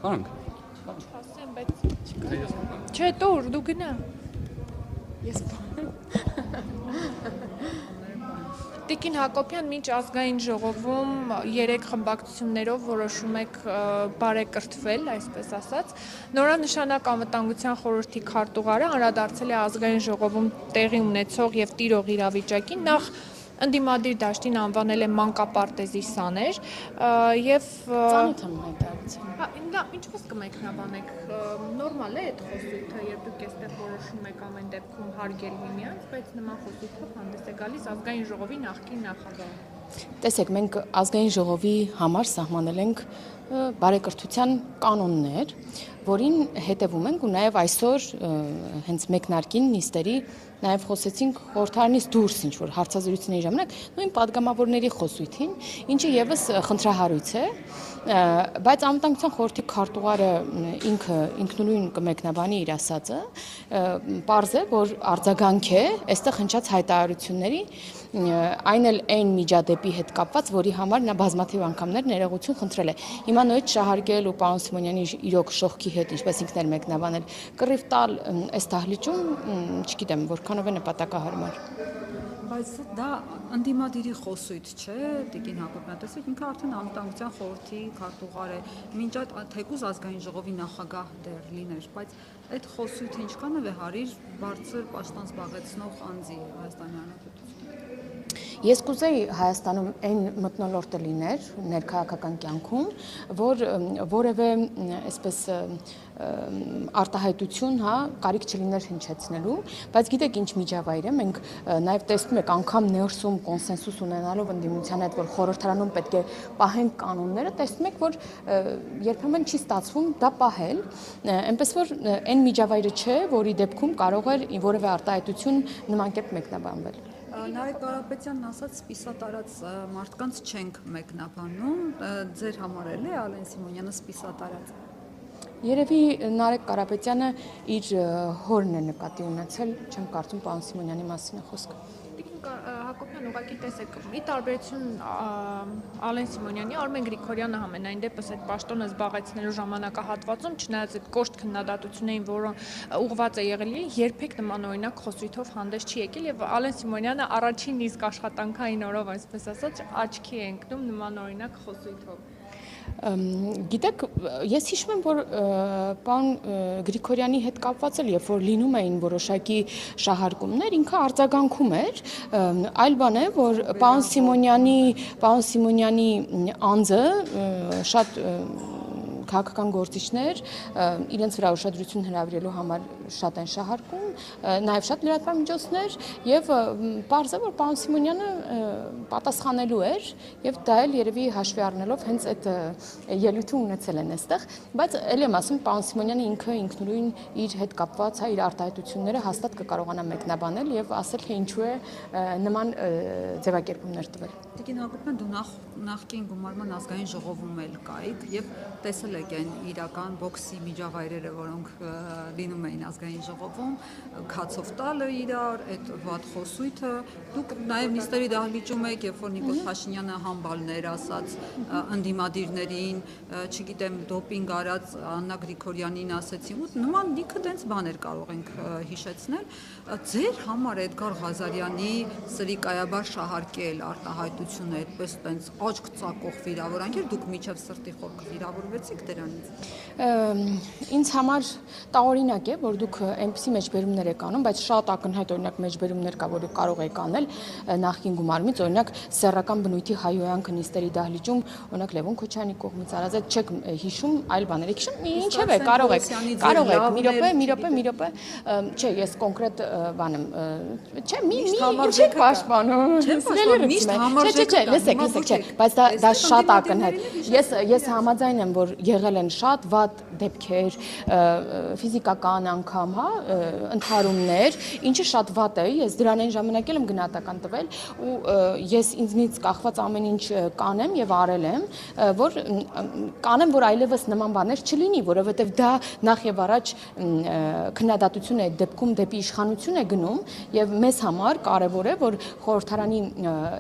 Կանք։ Չէ, տուր, դու գնա։ Ես Տիկին Հակոբյան մինչ ազգային ժողովում 3 խմբակցություններով որոշում եք բարեկրթվել, այսպես ասած, նորանշանակ անվտանգության խորհրդի քարտուղարը անդրադարձել է ազգային ժողովում տեղի ունեցող եւ տիրող իրավիճակին, նախ ընդդիմադիր դաշտին անվանել է մանկապարտեզի սաներ եւ ծանոթ եմ հայտարարության։ Դա ինչպես կմեկնաբանեք, նորմալ է այդ խոսույթը, երբ դուք այստեղ որոշում եք ամեն դեպքում հարգել միմյանց, բայց նման խոսույթով հանդես է գալիս ազգային ժողովի նախկին նախագահը։ Տեսեք, մենք ազգային ժողովի համար սահմանել ենք բարեկրթության կանոններ, որին հետևում ենք ու նաև այսօր հենց մեկնարկին նիստերի նաև խոսեցինք խորհրդարանից դուրս ինչ-որ հարցազրույցների ժամանակ նույն падգամավորների խոսույթին, ինչը եւս խնդրահարույց է, բայց անվտանգության խորհրդի քարտուղարը ինքնուրույն կմեկնաբանի իր ասածը, պարզ է, որ արձագանք է այստեղ հնչած հայտարարությունների, այն էլ այն միջադեպի հետ կապված, որի համար նա բազմաթիվ անգամներ ներողություն խնդրել է։ Հիմա նույնիսկ շահարկել ու պարոն Սիմոնյանի իրոք շողքի հետ, ինչպես ինքն էր մեկնաբանել, կռիվ տալ այս դահլիճում, չգիտեմ, որքանով է նպատակահարմար։ Բայց դա ընդդիմադիրի խոսույթ չէ, Տիկին Հակոբյան, տեսեք, ինքը արդեն անվտանգության խորհրդի քարտուղար է, մինչ այդ թեկուզ ազգային ժողովի նախագահ դեռ լիներ, բայց այդ խոսույթը ինչքանով է հարիր բարձր պաշտոն զբաղեցնող անձի Հայաստանի Հանրապետությունում։ Ես կուզեի Հայաստանում այն մթնոլորտը լիներ ներքաղաքական կյանքում, որ որևէ այսպես արտահայտություն, կարիք չլիներ հնչեցնելու, բայց գիտեք ինչ միջավայր է, մենք նաև տեսնում ենք անգամ ներսում կոնսենսուս ունենալով ընդդիմության հետ, որ խորհրդարանում պետք է պահենք կանոնները, տեսնում եք, որ երբեմն չի ստացվում դա պահել, այնպես որ այն միջավայրը չէ, որի դեպքում կարող էր որևէ արտահայտություն նման կերպ մեկնաբանվել։ Նարեկ Կարապետյանն ասաց, սպիսատարած մարդկանց չենք մեկնաբանում, ձեր համար էլ է Ալեն Սիմոնյանը սպիսատարած։ Երևի Նարեկ Կարապետյանը իր հորն է նկատի ունեցել, չեմ կարծում պարոն Սիմոնյանի մասին է խոսքը։ Հակոբյան, ուղղակի տեսեք, ի տարբերություն Ալեն Սիմոնյանի, Արմեն Գրիգորյանը համենայն դեպս այդ պաշտոնը զբաղեցնելու ժամանակահատվածում, չնայած այդ կոշտ քննադատություններին, որը ուղղված է եղել, երբեք նմանօրինակ խոսույթով հանդես չի եկել եւ Ալեն Սիմոնյանը առաջին իսկ աշխատանքային օրով, այսպես ասած, աչքի է ընկնում նմանօրինակ խոսույթով։ Գիտեք, ես հիշում եմ, որ պարոն Գրիգորյանի հետ կապված էլ երբ որ լինում էին որոշակի շահարկումներ, ինքը արձագանքում էր, այլ բան է, որ պարոն Սիմոնյանի անձը շատ քաղաքական գործիչներ իրենց վրա ուշադրություն հրավիրելու համար շատ են շահարկում, նաև շատ լրատվամիջոցներ եւ պարզ է, որ պարոն Սիմոնյանը պատասխանելու էր եւ դա էլ երևի հաշվի առնելով հենց այդ ելույթը ունեցել են այստեղ, բայց ել եմ ասում, պարոն Սիմոնյանը ինքը ինքնուրույն իր հետ կապված իր արտահայտությունները հաստատ կկարողանա մեկնաբանել եւ ասել թե ինչու է նման ձևակերպումներ տվել։ Տիկին Հակոբյան, դու նախկին գումարման ազգային ժողովում էլ կայիք եւ տեսել եք այն իրական բոքսի միջավայրերը, որոնք լինում էին ազգային ժողովում, քացով տալը իրար, այդ վատ խոսույթը, դուք նաև նիստերի դահլիճում եք, երբ որ Նիկոլ Փաշինյանը համբալներ ասաց ընդդիմադիրներին, չգիտեմ, դոպինգ արած Աննա Գրիգորյանին ասեցին, ու նման լիքը տենց բաներ կարող ենք հիշեցնել, ձեր համար Էդգար Ղազարյանի սրիկայաբար շահարկել արտահայտությունը այդպես տենց աչք ծակող վիրավորանքեր, դուք միջև սրտի խորքը վիրավորվեցիք դրանից։ Ինձ համար տարօրինակ է, որ դուք այնպիսի մեջբերումներ եք անում, բայց շատ ակնհայտ օրինակ մեջբերումներ կա, որ դուք կարող եք անել նախկին գումարումից, օրինակ սեռական բնույթի հայհոյանքը նիստերի դահլիճում, օրինակ Լևոն Քոչարյանի կողմից արած այդ չեք հիշում այլ բաներ եք հիշում, ինչև է, կարող եք, մի րոպե, չէ, ես կոնկրետ բան եմ, չէ, մի պաշտպանում, չէ, լսեք, չէ, բայց դա շատ ակնհայտ, ես համաձայն եմ, որ եղել են շատ վատ դեպքեր, ֆիզիկական անգամ անգամ, հա, ընդհարումներ, ինչը շատ վատ է, ես դրան այն ժամանակ եմ գնահատական տվել ու ես ինձնից կախված ամեն ինչ կանեմ եւ արել եմ, որ կանեմ, որ այլևս նման բաներ չլինի, որովհետեւ դա նախ եւ առաջ քննադատություն է դեպքում դեպի իշխանություն է գնում եւ մեզ համար կարեւոր է, որ խորհրդարանի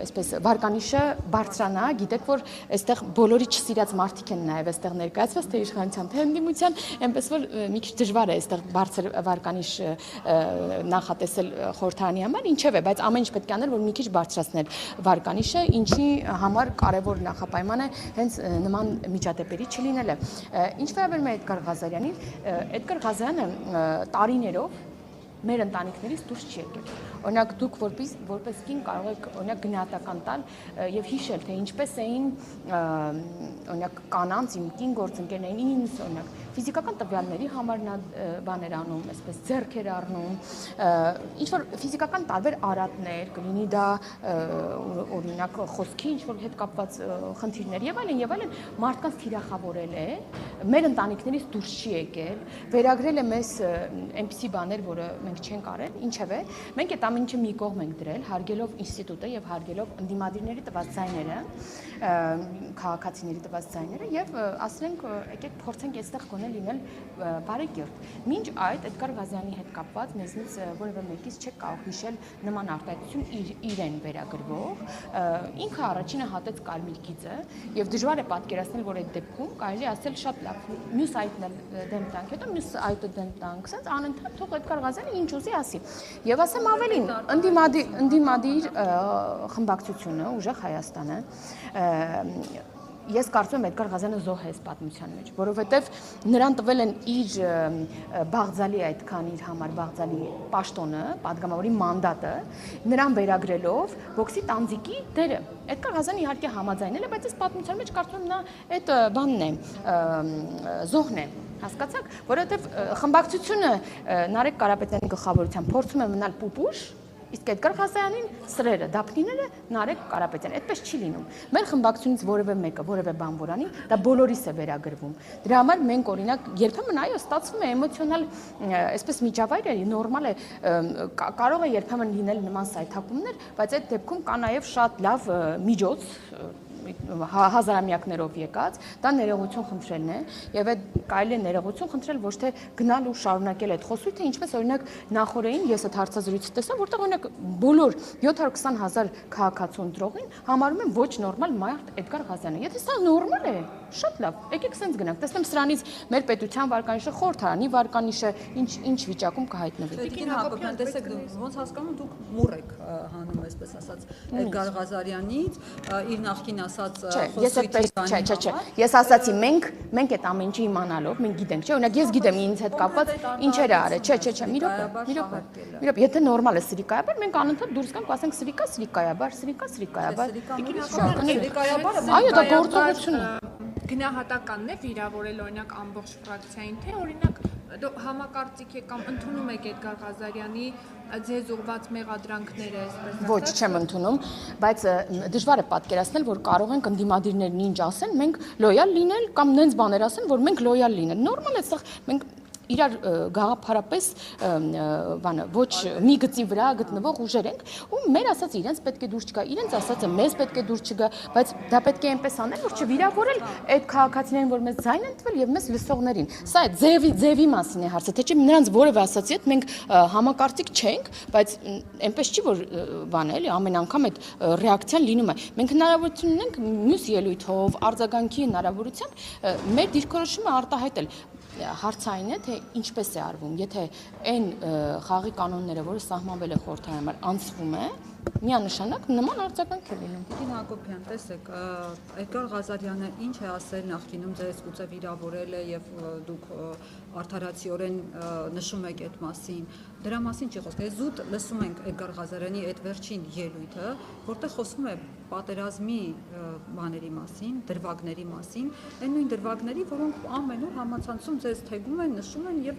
այսպես վարկանիշը բարձրանա, գիտեք, որ այստեղ բոլորի չսիրած մարդիկ են նաեւ այստեղ ներկայացված, թե իշխանության, թե ընդդիմության, այնպես որ մի քիչ դժվար է այստեղ բարձր վարկանիշ նախատեսել խորհրդարանի համար, ինչեւ է, բայց ամեն ինչ պետք է անել, որ մի քիչ բարձրացնել վարկանիշը, ինչի համար կարևոր նախապայման է հենց նման միջադեպերի չլինելը։ Ինչ վերաբերում է Էդգար Ղազարյանին, Էդգար Ղազարյանը տարիներով մեր ընտանիքներից դուրս չի եկել։ Օրինակ դուք որպես կին կարող եք օրինակ գնահատական տալ եւ հիշել, թե ինչպես էին օրինակ կանանց իմ կին գործընկերներին ինձ օրինակ ֆիզիկական տվյալների համար նա բաներ անում, այսպես ձեռքեր առնում, ինչ որ ֆիզիկական տարբեր արատներ, կլինի դա օրինակ խոսքի ինչ որ հետ կապված խնդիրներ եւ այլն, մարդկանց թիրախավորել է, մեր ընտանիքներից դուրս չի եկել, վերագրել է մեզ այնպիսի բաներ, որը մենք չենք արել, ինչեւ է, մենք այդ ամեն ինչը մի կողմ ենք դրել, հարգելով ինստիտուտը եւ հարգելով ընդդիմադիրների տված ձայները, քաղաքացիների տված ձայները եւ ասենք եկեք փորձենք այստեղ գոնե լինել բարեկիրթ։ Մինչ այդ Էդգար Ղազարյանի հետ կապված մեզնից որևէ մեկից չեք կարող հիշել նման արտահայտություն իրեն վերագրվող, ինքը առաջինը հատեց կարմիր գիծը եւ դժվար է պատկերացնել, որ այդ դեպքում կարելի ասել շատ լավ, մյուս այդն էլ դեմ տանք, հետո մյուս այդը դեմ տանք, ասած անընդհատ թող Էդգար Ղազարյանը ինչ ուզի ասի։ Եվ ասեմ ավելին, ընդդիմադիր խմբակցությունը, Ուժեղ Հայաստանը, ես կարծում եմ Էդգար Ղազարյանը զոհ է այս պատմության մեջ, որովհետև նրան տվել են իր բաղձալի այդքան իր համար բաղձալի պաշտոնը, падգամավորի մանդատը, նրան վերագրելով ոգսի տանձիկի դերը։ Էդգար Ղազարյանը իհարկե համաձայնել է, բայց այս պատմության մեջ կարծում եմ նա այդ բանն է, զոհն է։ Հասկացաք, որովհետև խմբակցությունը Նարեկ Կարապետյանի գլխավորությամբ փորձում է մնալ պուպուշ, իսկ Էդգար Ղազարյանին սրերը, դափնիները Նարեկ Կարապետյան, այդպես չի լինում։ Մեր խմբակցությունից որևէ մեկը, որևէ բանվորանի, դա բոլորիս է վերագրվում։ Դրա համար մենք օրինակ երբեմն այո, ստացվում է էմոցիոնալ, այսպես միջավայր է, նորմալ է, կարող է երբեմն լինել նման սայթակումներ, բայց այդ դեպքում կա նաև շատ լավ միջոց հազարամյակներով եկած, դա ներողություն խնդրելն է եւ այդ կարելի է ներողություն խնդրել ոչ թե գնալ ու շարունակել այդ խոսույթը, ինչպես օրինակ նախորդին ես այդ հարցազրույցը տեսա, որտեղ օրինակ բոլոր 720,000 քաղաքացու ընտրողին համարում են ոչ նորմալ մարդ Էդգար Ղազարյանը։ Եթե սա նորմալ է, շատ լավ, եկեք սենց գնանք, տեսնեմ սրանից մեր պետության վարկանիշը, խորհրդարանի վարկանիշը ինչ վիճակում կհայտնվի։ Տիկին Հակոբյան, տեսեք, ոնց հասկանում դուք մուռ եք հանում, այսպես ասած, Էդգար Ղազարյանից, իր նախկին Ես ասացի մենք այդ ամեն ինչը իմանալով, մենք գիտենք, չէ՞, օրինակ ես գիտեմ ինձ հետ կապված ինչեր է արել, չէ, մի րոպե, եթե նորմալ է սրիկայաբար, մենք անընդհատ դուրս գանք, ասենք սրիկայաբար, այո, դա գործողություն է։ Գնահատականն է վիրավորել օրինակ ամբողջ ֆրակցիային, թե օրինակ համակարծիք եք կամ ընդունում եք Էդգար Ղազարյանի ձեզ ուղղված մեղադրանքները, այսպես ասած։ Ոչ, չեմ ընդունում, բայց դժվար է պատկերացնել, որ կարող ենք ընդդիմադիրներն ինչ ասեն, մենք լոյալ լինել կամ նենց բաներ ասեն, որ մենք լոյալ լինենք։ Նորմալ է, սա մենք իրար գաղափարապես ոչ մի գծի վրա գտնվող ուժեր ենք ու մեր ասած իրենց պետք է դուրս չգա, իրենց ասածը մեզ պետք է դուրս չգա, բայց դա պետք է այնպես անել, որ չվիրավորել այդ քաղաքացիներին, որ մեզ ձայն են տվել եւ մեզ լսողներին։ Սա է ձևի մասին է հարցը, թե չէ նրանց որևէ ասացի հետ մենք համակարծիք չենք, բայց այնպես չի որ բան է, էլի ամեն անգամ այդ ռեակցիան լինում է։ Մենք հնարավորություն ունենք մյուս ելույթով, արձագանքի հնարավորությամբ մեր դիրքորոշումը արտահայտել։ Հարցը այն է, թե ինչպես է արվում, եթե այն խաղի կանոնները, որը սահմանվել է խորհրդարանի համար, անցվում է, միանշանակ նման արձագանք է լինում։ Տիկին Հակոբյան, տեսեք, Էդգար Ղազարյանը ինչ է ասել նախկինում ձեզ գուցե վիրավորել է եւ դուք արդարացիորեն նշում եք այդ մասին, դրա մասին չի խոսքը։ Ես զուտ լսում ենք Էդգար Ղազարյանի այդ վերջին ելույթը, որտեղ խոսում է պատերազմի բաների մասին, դրվագների մասին, այն նույն դրվագների, որոնք ամենուր համացանցում ձեզ թեգում են, նշում են եւ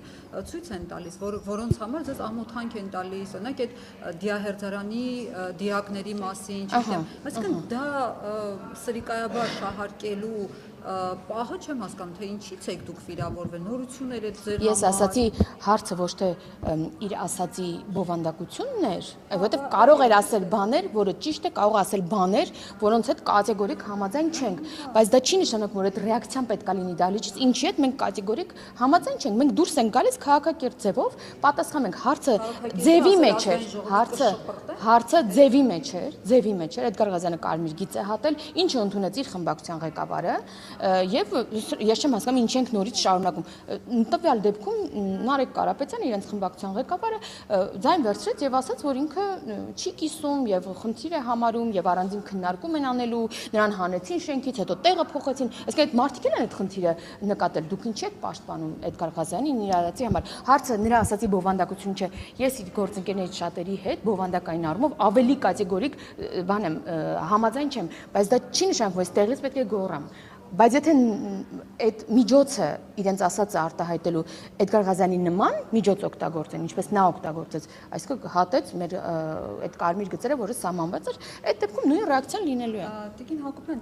ցույց են տալիս, որոնց համար ձեզ ամոթանք են տալիս, օրինակ այդ դիահերձարանի դիակների մասին, չգիտեմ, այսինքն դա սրիկայաբար շահարկելու պահը չեմ հասկանում, թե ինչից եք դուք վիրավորվել, նորություններ եք ձեր համար։ Ես ասացի հարցը ոչ թե իր ասացի բովանդակությունն էր, որովհետև կարող էր ասել բաներ, որը ճիշտ է, կարող ասել բաներ, որոնց հետ կատեգորիկ համաձայն չենք, բայց դա չի նշանակում, որ այդ ռեակցիան պետք է լինի դալիճից, ինչի հետ մենք կատեգորիկ համաձայն չենք, մենք դուրս ենք գալիս քաղաքակիրթ ձևով, պատասխանում ենք, հարցը ձևի մեջ էր, հարցը ձևի մեջ էր, Էդգար Ղազյանը կարմիր գիծ է հատել, ինչը ընդունեց իր խմբակցության ղեկավարը, եւ ես չեմ հասկանում ինչ ենք նորից շարունակում։ Տվյալ դեպքում Նարեկ Կարապետյանը իրենց խմբակցության ղեկավարը ձայն վերցրեց եւ ասաց, որ ինքը չի կիսում եւ խնդիր է համարում եւ առանձին քննարկում են անելու, նրան հանեցին շենքից, հետո տեղը փոխեցին։ Այսինքն այդ մարդիկ են այդ խնդիրը նկատել։ Դուք ինչ եք պաշտպանում Էդգար Ղազյանին իր արածի համար։ Հարցը նրա ասացի բովանդակություն չէ։ Ես իր գործընկերներից շատերի հետ բովանդակային առումով ավելի կատեգորիկ բան եմ համաձայն չեմ, բայց դա չի նշանակում, որ այստեղից պետք է գոռամ։ Բայց եթե այդ միջոցը իրենց ասածը արտահայտելու Էդգար Ղազյանի նման միջոց օգտագործեն, ինչպես նա օգտագործեց, այսինքն հատեց մեր այդ կարմիր գծերը, որը սահմանված էր, այդ դեպքում նույն ռեակցիան լինելու է։ Տիկին Հակոբյան,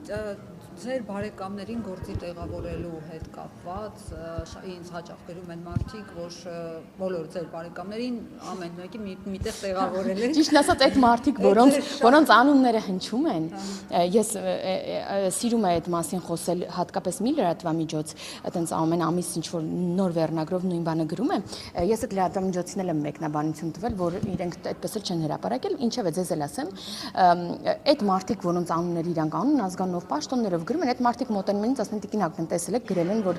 ձեր բարեկամներին գործի տեղավորելու հետ կապված ինձ հաճախ գրում են մարդիկ, որ բոլոր ձեր բարեկամներին ամեն մեկին միտեղ տեղավորել եք։ Ճիշտն ասած, այդ մարդիկ, որոնց անունները հնչում են, ես սիրում եմ այդ մասին խոսել, հատկապես մի լրատվամիջոց, այտենց ամեն ամիս ինչ-որ նոր վերնագրով նույն բանը գրում եմ, ես այդ լրատվամիջոցին եմ մեկնաբանություն տվել, որ իրենք այդպես էլ չեն հրապարակել, ինչևէ ձեզ էլ ասեմ, այդ մարդիկ, որոնց անունները իրանք անուն, ազգանով, պաշտոններով գրում են, այդ մարդիկ մոտենում են ինձ, ասեն Տիկին Հակոբյան, տեսել եք, գրել են, որ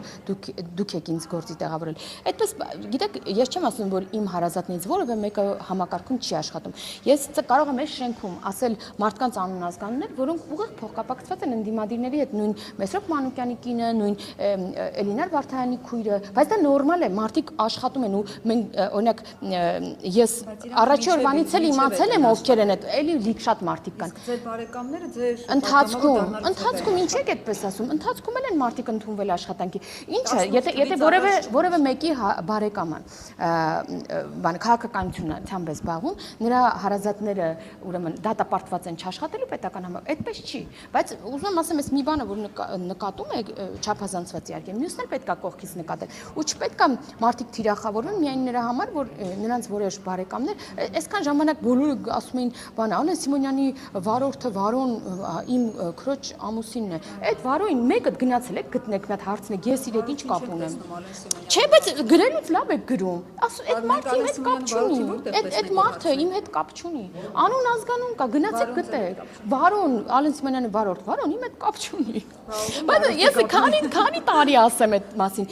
դուք եք ինձ գործի տեղավորել։ Այդպես, գիտեք, ես չեմ ասում, որ իմ հարազատներից որևէ մեկը համակարգում չի աշխատում։ Ես կարող եմ այս շենքում ասել մարդկանց անուն ազգանուններ, որոնք ուղիղ փոխկապակցված են ընդդիմադիրների հետ, նույն Մեսրոպ Մանուկյանի կինը, նույն Էլինար Վարդայանի քույրը, բայց դա նորմալ է, մարդիկ աշխատում են ու մենք օրինակ ես առաջի օրվանից էլ իմացել եմ ովքեր են այդ, էլի լիք շատ մարդիկ կան։ Ձեր բարեկամները ձեր Ընթացքում ինչ եք այդպես ասում, ընթացքում էլ են մարդիկ ընդունվել աշխատանքի։ Ինչը, եթե որևէ մեկի բարեկամը բան քաղաքականությամբ է զբաղվում, նրա հարազատները ուրեմն դատապարտված են չաշխատելու պետական համակարգում, այդպես չի, բայց ուզում եմ ասեմ, այս մի բանը, որ նկատում եք չափազանցված իհարկե, մյուսն էլ պետք է կողքից նկատել, ու չպետք է մարդիկ թիրախավորվեն միայն նրա համար, որ նրանց որոշ բարեկամներ, այսքան ժամանակ բոլորը ասում էին, բան Ալեն Սիմոնյանի վարորդը Վարոն իմ քրոջ ամուսինն է։ Այդ Վարոին մեկը գնացել եք գտնեք, մի հատ հարցնեք, ես իր հետ ինչ կապ ունեմ։ Չէ, բայց գրելուց լավ եք գրում։ Այդ մարդը իմ հետ կապ չունի։ Այդ մարդը իմ հետ կապ չունի։ Անուն ազգանուն կա, գնացեք գտեք։ Վարոն, Ալեն Սիմոնյանի վարորդ Վարոն իմ հետ կապ չունի։ Բայց ես քանի տարի ասեմ այդ մասին։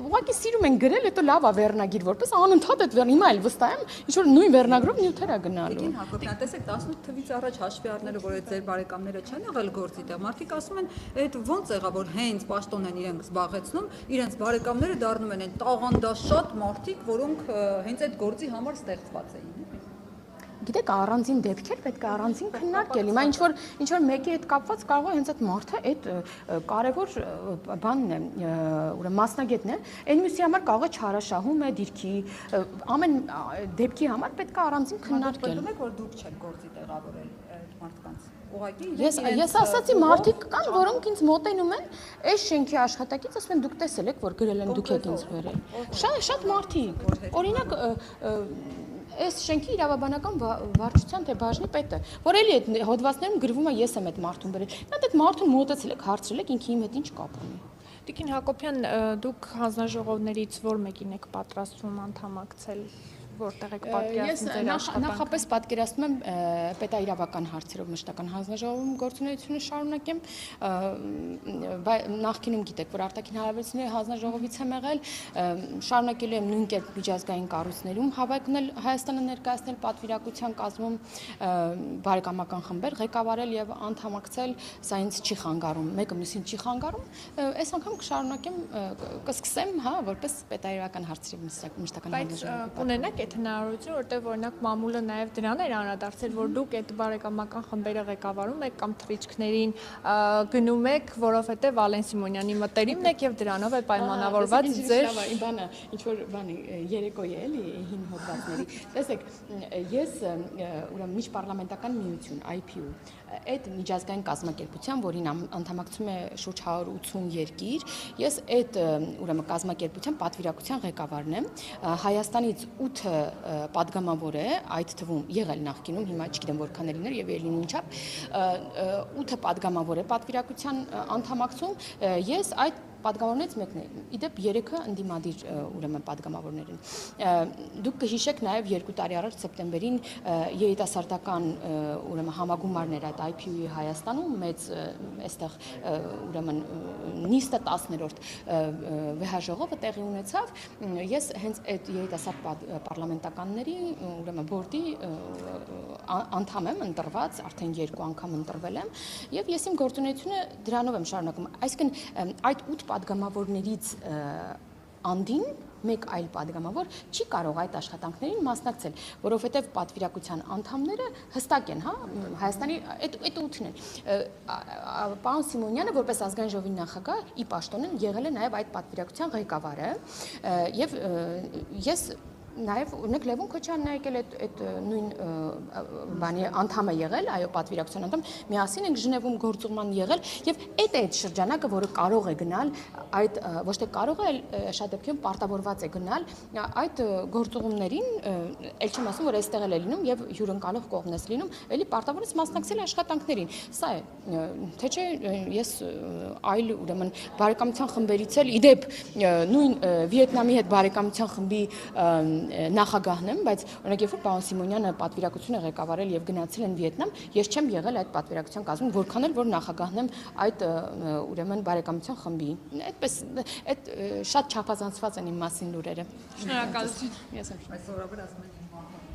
Ուղղակի սիրում են գրել, հետո լավ է վերնագիր, որպես անընդհատ այդ հիմա էլ վստահ եմ, ինչ որ նույն վերնագրով նյութեր է գնալու։ Տիկին Հակոբյան, տեսեք 18 թվից առաջ հաշվի առնելով, որ այդ ձեր բարեկամները չեն եղել գործի տեղ, մարդիկ ասում են, այդ ոնց եղավ, որ հենց պաշտոն են իրենք զբաղեցնում, իրենց բարեկամները դառնում են տաղանդաշատ մարդիկ, որոնք հենց այդ գործի համար ստեղծված էին։ Գիտեք, առանձին դեպքեր պետք է առանձին քննարկել։ Հիմա ինչ որ մեկի հետ կապված կարող է հենց այդ մարդը այդ կարևոր բանն է, ուրեմն մասնագետն է, այն մյուսի համար կարող է չարաշահում է դիրքի, ամեն դեպքի համար պետք է առանձին քննարկել։ Պատմում եք, որ դուք չեք գործի տեղավորել այդ մարդկանց։ Ուղղակի ես ասացի մարդիկ կան, որոնք ինձ մոտենում են, այս շենքի աշխատակից ասում են դուք տեսել եք, որ գրել են դուք եք ինձ վերել։ Շատ մարդիկ։ Օրինակ այս շենքի իրավաբանական վարչության թե բաժնի պետը, որ էլի այդ հոդվածներում գրվում է ես եմ այդ մարդուն բերել։ Նա այդ մարդուն մոտեցել եք, հարցրել եք, ինքը իմ հետ ինչ կապ ունի։ Տիկին Հակոբյան, դուք հանձնաժողովներից ո՞ր մեկին եք պատրաստվում անդամակցել, որտեղ եք պատկերացնում ձեր աշխատանքը։ Նախապես պատկերացնում եմ պետաիրավական հարցերով մշտական հանձնաժողովում գործունեությունը շարունակեմ, նախկինում գիտեք, որ արտաքին հարաբերությունների հանձնաժողովից եմ եղել, շարունակելու եմ նույն կերպ միջազգային կառույցներում հավակնել Հայաստանը ներկայացնել պատվիրակության կազմում բարեկամական խմբեր ղեկավարել եւ անդամակցել, սա ինձ չի խանգարում, մեկը մյուսին չի խանգարում, այս անգամ կշարունակեմ, կսկսեմ, հա, որպես պետաիրավական հարցերի մշտական հանձնաժողովի։ Բայց ունենաք այդ հնարավորությունը, որտեղ օրինակ մամուլը նաև դրան էր անդրադարձել, որ դուք այդ բարեկամական խմբերը ղեկավարում եք կամ թռիչքներին գնում եք, որովհետև Ալեն Սիմոնյանի մտերիմն եք եւ դրանով է պայմանավորված ձեր բանը, ինչ որ բանի երեկոյի էլի հին հոդվածների։ Տեսեք, ես ուրեմն միջպառլամենտական միություն IPU այդ միջազգային կազմակերպության, որին անդամակցում է շուրջ 180 երկիր, ես այդ ուրեմն կազմակերպության պատվիրակության ղեկավարն եմ։ Հայաստանից 8 падգամավոր է, այդ թվում եղել նախկինում, հիմա չգիտեմ որքան է լինել եւ ելին ինչա։ 8 падգամավոր է պատվիրակության անդամակցում, ես այդ падգամավորներից մեկն է։ Իդեպ 3-ը ընդդիմադիր ուրեմն падգամավորներ են։ Դուք կհիշեք նաև 2 տարի առաջ սեպտեմբերին երիտասարդական ուրեմն համագումարներ այդ IPU-ի Հայաստանում մեծ այստեղ ուրեմն նիստը 10-րդ վեհաժողովը տեղի ունեցավ։ Ես հենց այդ երիտասարդ պարլամենտականների ուրեմն բորդի անդամ եմ ընտրված, արդեն 2 անգամ ընտրվել եմ եւ ես իմ գործունեությունը դրանով եմ շարունակում։ Այսինքն այդ 8 падգամավորներից անդին մեկ այլ падգամավոր չի կարող այդ աշխատանքներին մասնակցել, որովհետև պատվիրակության անդամները հստակ են, հա, Հայաստանի այդ 8-ն են։ Պարոն Սիմոնյանը որպես ազգային ժողովի նախագահ ի պաշտոնեն եղել է նաև այդ պատվիրակության ղեկավարը եւ ես նաև օրինակ Լևոն Քոչյանն է եկել այդ նույն բանի անդամ է եղել, այո, պատվիրակության անդամ, միասին ենք Ժնևում գործուղման եղել եւ այդ շրջանակը, որը կարող է գնալ, այդ ոչ թե կարող է, այլ շատ դեպքերում պարտավորված է գնալ այդ գործուղումներին, ել չեմ ասում, որ այստեղ է լինում եւ հյուրընկալող կողմն է լինում, էլի պարտավորված մասնակցել աշխատանքներին։ Սա է, թե չէ ես այլ ուրեմն բարեկամության խմբերից էլ իդեպ նույն Վիետնամի հետ բարեկամության խմբի նախագահն եմ, բայց օրինակ երբ որ պարոն Սիմոնյանը պատվիրակություն է ղեկավարել եւ գնացել են Վիետնամ, ես չեմ եղել այդ պատվիրակության կազմում, որքան էլ որ նախագահն եմ այդ ուրեմն բարեկամության խմբի։ Այդպես այդ շատ չափազանցված են իմ մասին լուրերը։ Շնորհակալություն։ Ես եմ։ Այսօրաբար ասում են